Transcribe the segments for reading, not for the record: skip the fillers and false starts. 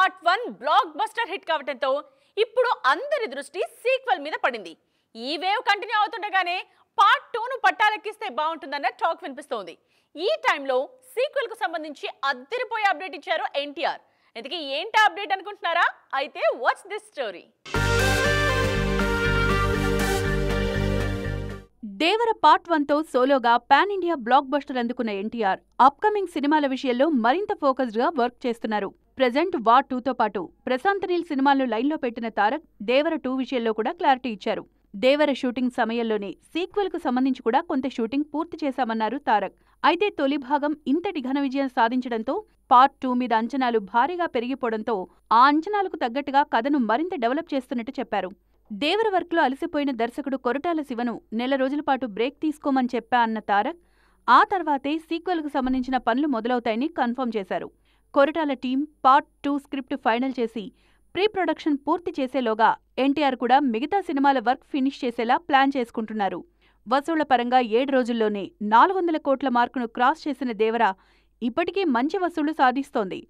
Part 1 block buster hit కావడంతో ఇప్పుడు అందరి దృష్టి సీక్వెల్ మీద పడింది. ఈ వేవ్ కంటిన్యూ అవుతుండగానే పార్ట్ 2ను పట్టాలెక్కిస్తే బాగుంటుందన్న టాక్ వినిపిస్తోంది. ఈ టైంలో సీక్వెల్ కు సంబంధించి అద్దరిపోయే అప్డేట్ ఇచ్చారు ఎన్టీఆర్. ఇంతకీ ఏంటి అప్డేట్ అనుకుంటున్నారా? అయితే what's this story. Devara part 1తో సోలోగా పాన్ ఇండియా బ్లాక్ బస్టర్ అందుకున్న ఎన్టీఆర్ అప్కమింగ్ సినిమాల విషయంలో మరింత ఫోకస్డ్ గా వర్క్ చేస్తున్నారు. ప్రెజెంట్ వార్ 2తో పాటు ప్రశాంత్ నీల్ సినిమాలను లైన్లో పెట్టిన తారక్ దేవర 2 విషయంలో కూడా క్లారిటీ ఇచ్చారు. దేవర షూటింగ్ సమయంలోనే సీక్వెల్ కు సంబంధించి కూడా కొంత షూటింగ్ పూర్తి చేశామన్నారు తారక్. అయితే తొలి భాగం ఇంతటి ఘన విజయం సాధించడంతో పార్ట్ 2 మీద అంచనాలు భారీగా పెరిగిపోవడంతో ఆ అంచనాలకు తగ్గట్టుగా కథను మరింత డెవలప్ చేస్తున్నట్టు చెప్పారు. దేవర వర్క్లో అలసిపోయిన దర్శకుడు కొరటాల శివను నెల రోజుల పాటు బ్రేక్ తీసుకోమని చెప్పా అన్న తారక్ ఆ తర్వాతే సీక్వెల్కు సంబంధించిన పనులు మొదలవుతాయని కన్ఫర్మ్ చేశారు. Koratala team part 2 script final చేసి ప్రీ ప్రొడక్షన్ పూర్తి చేసేలోగా ఎన్టీఆర్ కూడా మిగతా సినిమాల వర్క్ ఫినిష్ చేసేలా ప్లాన్ చేసుకుంటున్నారు. వసూళ్ల పరంగా 7 రోజుల్లోనే 400 కోట్ల మార్కును క్రాస్ చేసిన దేవర ఇప్పటికీ మంచి వసూళ్లు సాధిస్తోంది.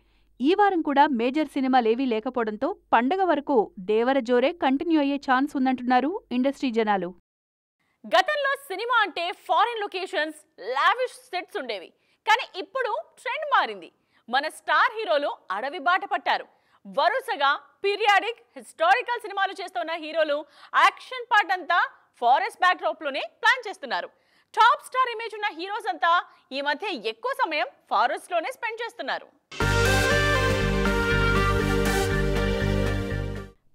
ఈ వారం కూడా మేజర్ సినిమాలేవీ లేకపోవడంతో పండగ వరకు దేవర జోరే కంటిన్యూ అయ్యే ఛాన్స్ ఉందంటున్నారు ఇండస్ట్రీ జనాలు. గతంలో సినిమా అంటే ఫారిన్ లొకేషన్స్, లావిష్ సెట్స్ ఉండేవి. కానీ ఇప్పుడు ట్రెండ్ మారింది. మన స్టార్ హీరోలు అడవి బాట పట్టారు. వరుసగా పీరియాడిక్, హిస్టారికల్ సినిమాలు చేస్తున్న హీరోలు యాక్షన్ పార్ట్ అంతా ఫారెస్ట్ బ్యాక్ డ్రాప్ లోనే ప్లాన్ చేస్తున్నారు. టాప్ స్టార్ ఇమేజ్ ఉన్న హీరోస్ అంతా ఈ మధ్య ఎక్కువ సమయం ఫారెస్ట్ లోనే స్పెండ్ చేస్తున్నారు.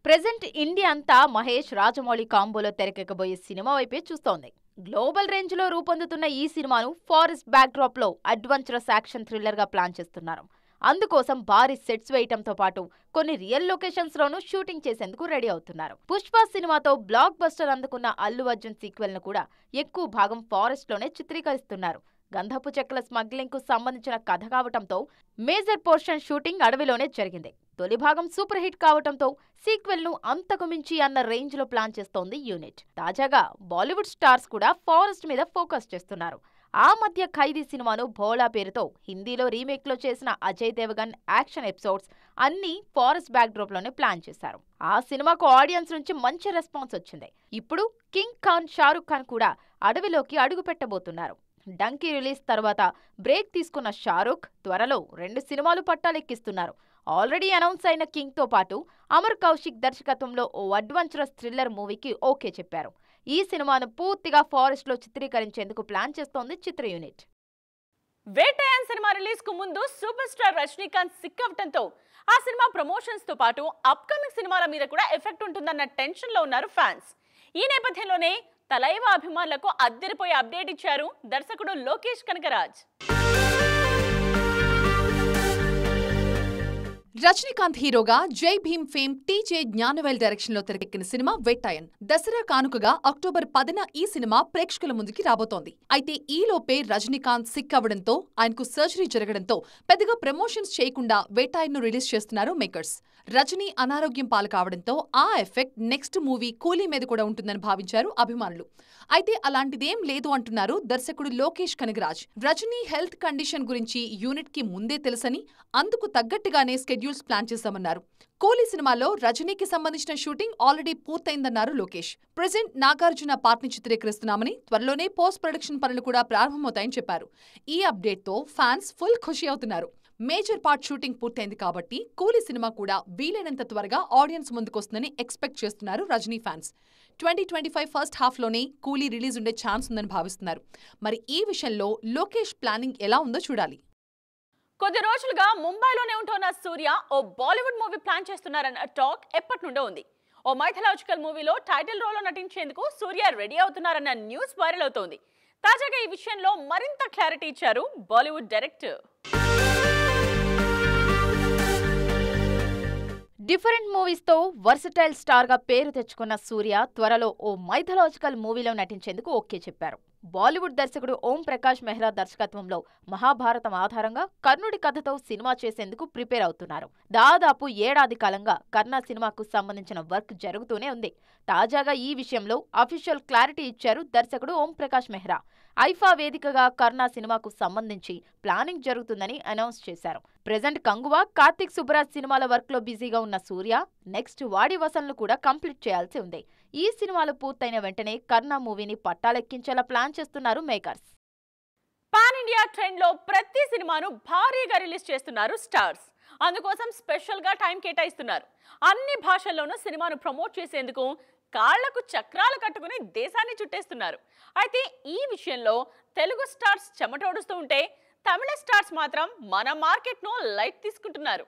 ప్రెజెంట్ ఇండియా అంతా మహేష్ రాజమౌళి కాంబోలో తెరకెక్కబోయే సినిమా వైపే చూస్తోంది. గ్లోబల్ రేంజ్ లో రూపొందుతున్న ఈ సినిమాను ఫారెస్ట్ బ్యాక్ డ్రాప్ లో అడ్వెంచరస్ యాక్షన్ థ్రిల్లర్ గా ప్లాన్ చేస్తున్నారు. అందుకోసం భారీ సెట్స్ వేయటంతో పాటు కొన్ని రియల్ లొకేషన్స్ లోనూ షూటింగ్ చేసేందుకు రెడీ అవుతున్నారు. పుష్ప సినిమాతో బ్లాక్ బస్టర్ అందుకున్న అల్లు అర్జున్ సీక్వెల్ ను కూడా ఎక్కువ భాగం ఫారెస్ట్ లోనే చిత్రీకరిస్తున్నారు. గంధపు చెక్కల స్మగ్లింగ్ కు సంబంధించిన కథ కావటంతో మేజర్ పోర్షన్ షూటింగ్ అడవిలోనే జరిగింది. తొలి భాగం సూపర్ హిట్ కావటంతో సీక్వెల్ ను అంతకు మించి అన్న రేంజ్ లో ప్లాన్ చేస్తోంది యూనిట్. తాజాగా బాలీవుడ్ స్టార్స్ కూడా ఫారెస్ట్ మీద ఫోకస్ చేస్తున్నారు. ఆ మధ్య ఖైదీ సినిమాను భోలా పేరుతో హిందీలో రీమేక్ లో చేసిన అజయ్ దేవగన్ యాక్షన్ ఎపిసోడ్స్ అన్ని ఫారెస్ట్ బ్యాక్ డ్రాప్ లోనే ప్లాన్ చేశారు. ఆ సినిమాకు ఆడియన్స్ నుంచి మంచి రెస్పాన్స్ వచ్చింది. ఇప్పుడు కింగ్ ఖాన్, షారుఖ్ ఖాన్ కూడా అడవిలోకి అడుగు పెట్టబోతున్నారు. డంకీ రిలీజ్ తర్వాత బ్రేక్ తీసుకున్న షారుఖ్ త్వరలో 2 సినిమాలు పట్టాలెక్కిస్తున్నారు. ఆల్రెడీ అనౌన్స్ అయిన కింగ్ తో పాటు అమర్ కౌశిక్ దర్శకత్వంలో ఓ అడ్వెంచరస్ థ్రిల్లర్ మూవీకి ఓకే చెప్పారు. ఈ సినిమాను పూర్తిగా ఫారెస్ట్ లో చిత్రీకరించేందుకు ప్లాన్ చేస్తోంది చిత్ర యూనిట్. వేటయాన్ సినిమా రిలీజ్ కు ముందు సూపర్ స్టార్ రజనీకాంత్ సిక్ అవటంతో ఆ సినిమా ప్రమోషన్స్ తో పాటు అప్కమింగ్ సినిమాల మీద కూడా ఎఫెక్ట్ ఉంటుందన్న టెన్షన్ లో ఉన్నారు ఫ్యాన్స్. ఈ నేపథ్యంలోనే తలైవ అభిమానులకు అద్దరిపోయే అప్డేట్ ఇచ్చారు దర్శకుడు లోకేష్ కనగరాజ్. రజనీకాంత్ హీరోగా Jai Bhim fame TJ Gnanavel direction లో తెరకెక్కిన సినిమా వేటాయన్ దసరా కానుకగా అక్టోబర్ 10న ఈ సినిమా ప్రేక్షకుల ముందుకి రాబోతోంది. అయితే ఈ లోపే రజనీకాంత్ సిక్ అవ్వడంతో, ఆయనకు సర్జరీ జరగడంతో పెద్దగా ప్రమోషన్స్ చేయకుండా వేటాయన్ ను రిలీజ్ చేస్తున్నారు మేకర్స్. రజనీ అనారోగ్యం పాలు కావడంతో ఆ ఎఫెక్ట్ నెక్స్ట్ మూవీ కూలీ మీద కూడా ఉంటుందని భావించారు అభిమానులు. అయితే అలాంటిదేం లేదు అంటున్నారు దర్శకుడు లోకేష్ కనగరాజ్. రజనీ హెల్త్ కండిషన్ గురించి యూనిట్ కి ముందే తెలుసని, అందుకు తగ్గట్టుగానే స్కెడ్యూల్స్ ప్లాన్ చేశామన్నారు. కూలీ సినిమాలో రజనీకి సంబంధించిన షూటింగ్ ఆల్రెడీ పూర్తయిందన్నారు లోకేష్. ప్రెజెంట్ నాగార్జున పార్ట్ ని చిత్రీకరిస్తున్నామని, త్వరలోనే పోస్ట్ ప్రొడక్షన్ పనులు కూడా ప్రారంభమవుతాయని చెప్పారు. ఈ అప్డేట్ తో ఫ్యాన్స్ ఫుల్ ఖుషి అవుతున్నారు. మేజర్ పార్ట్ షూటింగ్ పూర్తయింది కాబట్టి కూలీ సినిమా కూడా వీలైనంత త్వరగా ఆడియన్స్ ముందుకొస్తుందని ఎక్స్పెక్ట్ చేస్తున్నారు రజనీ ఫ్యాన్స్. 2025 ఫస్ట్ హాఫ్లోనే కూలీ రిలీజ్ ఉండే ఛాన్స్ ఉందని భావిస్తున్నారు. మరి ఈ విషయంలో లోకేష్ ప్లానింగ్ ఎలా ఉందో చూడాలి. కొద్ది రోజులుగా ముంబైలోనే ఉంటున్న సూర్య ఓ బాలీవుడ్ మూవీ ప్లాన్ చేస్తున్నారన్న టాక్ ఎప్పటి నుండో ఉంది. ఓ మైథలాజికల్ మూవీలో టైటిల్ రోల్లో నటించేందుకు సూర్య రెడీ అవుతున్నారన్న న్యూస్ వైరల్ అవుతోంది. తాజాగా ఈ విషయంలో మరింత క్లారిటీ ఇచ్చారు బాలీవుడ్ డైరెక్టర్. డిఫరెంట్ మూవీస్ తో వర్సటైల్ స్టార్ గా పేరు తెచ్చుకున్న సూర్య త్వరలో ఓ మైథలాజికల్ మూవీలో నటించేందుకు ఓకే చెప్పారు. బాలీవుడ్ దర్శకుడు ఓం ప్రకాష్ మెహ్రా దర్శకత్వంలో మహాభారతం ఆధారంగా కర్ణుడి కథతో సినిమా చేసేందుకు ప్రిపేర్ అవుతున్నారు. దాదాపు ఏడాది కాలంగా కర్ణ సినిమాకు సంబంధించిన వర్క్ జరుగుతూనే ఉంది. తాజాగా ఈ విషయంలో అఫీషియల్ క్లారిటీ ఇచ్చారు దర్శకుడు ఓం ప్రకాష్ మెహ్రా. ఐఫా వేదికగా కర్ణ సినిమాకు సంబంధించి ప్లానింగ్ జరుగుతుందని అనౌన్స్ చేశారు. ప్రెజెంట్ కంగువా, కార్తిక్ సుబ్బరాజ్ సినిమాల వర్క్ లో బిజీగా ఉన్న సూర్య నెక్స్ట్ వాడి వసంత్ను కూడా కంప్లీట్ చేయాల్సి ఉంది. ఈ సినిమాలు పూర్తయిన వెంటనే కర్ణ మూవీని పట్టాలెక్కించేలా ప్లాన్ చేస్తున్నారు మేకర్స్. పాన్ ఇండియా ట్రెండ్ లో ప్రతి సినిమాను భారీగా రిలీజ్ చేస్తున్నారు స్టార్స్. అందుకోసం స్పెషల్ గా టైం కేటాయిస్తున్నారు. అన్ని భాషల్లోనూ సినిమాను ప్రమోట్ చేసేందుకు కాళ్లకు చక్రాలు కట్టుకుని దేశాన్ని చుట్టేస్తున్నారు. అయితే ఈ విషయంలో తెలుగు స్టార్స్ చెమటోడుస్తూ ఉంటే తమిళ స్టార్స్ మాత్రం మన మార్కెట్ ను లైట్ తీసుకుంటున్నారు.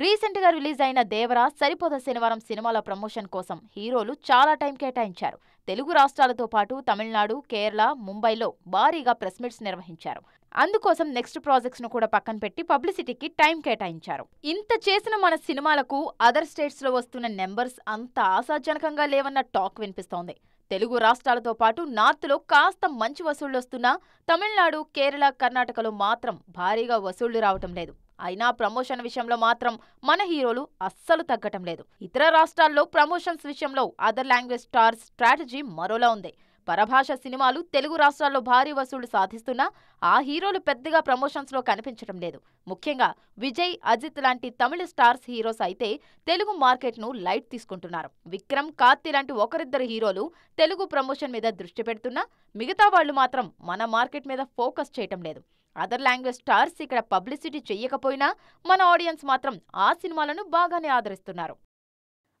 రీసెంట్ గా రిలీజ్ అయిన దేవరా, సరిపోద శనివారం సినిమాల ప్రమోషన్ కోసం హీరోలు చాలా టైం కేటాయించారు. తెలుగు రాష్ట్రాలతో పాటు తమిళనాడు, కేరళ, ముంబైలో భారీగా ప్రెస్ మీట్స్ నిర్వహించారు. అందుకోసం నెక్స్ట్ ప్రాజెక్ట్స్ ను కూడా పక్కన పెట్టి పబ్లిసిటీకి టైం కేటాయించారు. ఇంత చేసిన మన సినిమాలకు అదర్ స్టేట్స్ లో వస్తున్న నెంబర్స్ అంత ఆశాజనకంగా లేవన్న టాక్ వినిపిస్తోంది. తెలుగు రాష్ట్రాలతో పాటు నార్త్ లో కాస్త మంచి వసూళ్లు వస్తున్నా తమిళనాడు, కేరళ, కర్ణాటకలో మాత్రం భారీగా వసూళ్లు రావటం లేదు. అయినా ప్రమోషన్ విషయంలో మాత్రం మన హీరోలు అస్సలు తగ్గటం లేదు. ఇతర రాష్ట్రాల్లో ప్రమోషన్స్ విషయంలో అదర్ లాంగ్వేజ్ స్టార్స్ స్ట్రాటజీ మరోలా ఉంది. పరభాష సినిమాలు తెలుగు రాష్ట్రాల్లో భారీ వసూళ్లు సాధిస్తున్నా ఆ హీరోలు పెద్దగా ప్రమోషన్స్ లో కనిపించడం లేదు. ముఖ్యంగా విజయ్, అజిత్ లాంటి తమిళ స్టార్స్ హీరోస్ అయితే తెలుగు మార్కెట్ ను లైట్ తీసుకుంటున్నారు. విక్రమ్, కార్తీ లాంటి ఒకరిద్దరు హీరోలు తెలుగు ప్రమోషన్ మీద దృష్టి పెడుతున్నా మిగతా వాళ్లు మాత్రం మన మార్కెట్ మీద ఫోకస్ చేయటం లేదు. అదర్ లాంగ్వేజ్ స్టార్స్ ఇక్కడ పబ్లిసిటీ చెయ్యకపోయినా మన ఆడియన్స్ మాత్రం ఆ సినిమాలను బాగానే ఆదరిస్తున్నారు.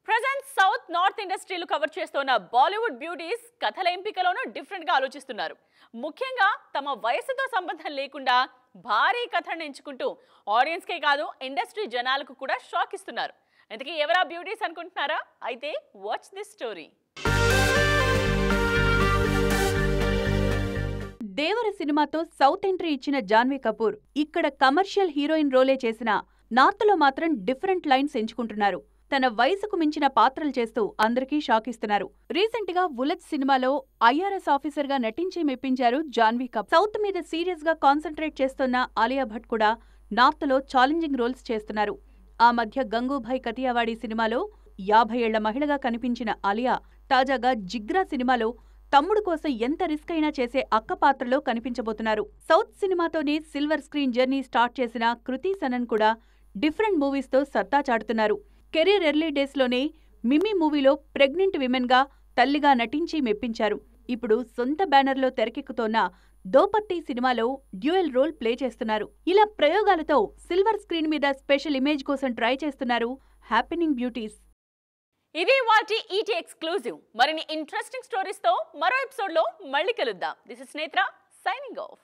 ప్రెజెంట్ సౌత్ నార్త్ ఇండస్ట్రీలు కవర్ చేస్తున్న బాలీవుడ్ బ్యూటీస్ కథల ఎంపికలోనూ డిఫరెంట్ గా ఆలోచిస్తున్నారు. ముఖ్యంగా తమ వయసుతో సంబంధం లేకుండా భారీ కథను ఎంచుకుంటూ ఆడియన్స్ కే కాదు ఇండస్ట్రీ జనాలకు కూడా షాక్ ఇస్తున్నారు. ఇంతకీ ఎవరా బ్యూటీస్ అనుకుంటున్నారా? అయితే వాచ్ దిస్ స్టోరీ. దేవర సినిమాతో సౌత్ ఎంట్రీ ఇచ్చిన జాన్వీ కపూర్ ఇక్కడ కమర్షియల్ హీరోయిన్ రోలే చేసిన నార్త్లో మాత్రం డిఫరెంట్ లైన్స్ ఎంచుకుంటున్నారు. తన వయసుకు మించిన పాత్రలు చేస్తూ అందరికీ షాక్ ఇస్తున్నారు. రీసెంట్ గా బుల్లెట్ సినిమాలో ఐఆర్ఎస్ ఆఫీసర్ గా నటించి మెప్పించారు జాన్వీ కపూర్. సౌత్ మీద సీరియస్ గా కాన్సంట్రేట్ చేస్తున్న ఆలియా భట్ కూడా నార్త్ లో ఛాలెంజింగ్ రోల్స్ చేస్తున్నారు. ఆ మధ్య గంగూభాయ్ కతియావాడి సినిమాలో 50 ఏళ్ల మహిళగా కనిపించిన ఆలియా తాజాగా జిగ్రా సినిమాలో తమ్ముడు కోసం ఎంత రిస్క్ అయినా చేసే అక్క పాత్రలో కనిపించబోతున్నారు. సౌత్ సినిమాతోనే సిల్వర్ స్క్రీన్ జర్నీ స్టార్ట్ చేసిన కృతి సనన్ కూడా డిఫరెంట్ మూవీస్ తో సత్తా చాటుతున్నారు. కెరీర్ ఎర్లీ డేస్ లోనే మిమీ మూవీలో ప్రెగ్నెంట్ విమెన్ గా తల్లిగా నటించి మెప్పించారు. ఇప్పుడు సొంత బ్యానర్లో తెరకెక్కుతోన్న దోపత్తి సినిమాలో డ్యూయల్ రోల్ ప్లే చేస్తున్నారు. ఇలా ప్రయోగాలతో సిల్వర్ స్క్రీన్ మీద స్పెషల్ ఇమేజ్ కోసం ట్రై చేస్తున్నారు హ్యాపెనింగ్ బ్యూటీస్. ఇది వాటి ఈటీ ఎక్స్క్లూజివ్. మరిన్ని ఇంట్రెస్టింగ్ స్టోరీస్ తో మరో ఎపిసోడ్ లో మళ్ళీ కలుద్దాం. దిస్ ఇస్ నేత్ర సైనింగ్ ఆఫ్.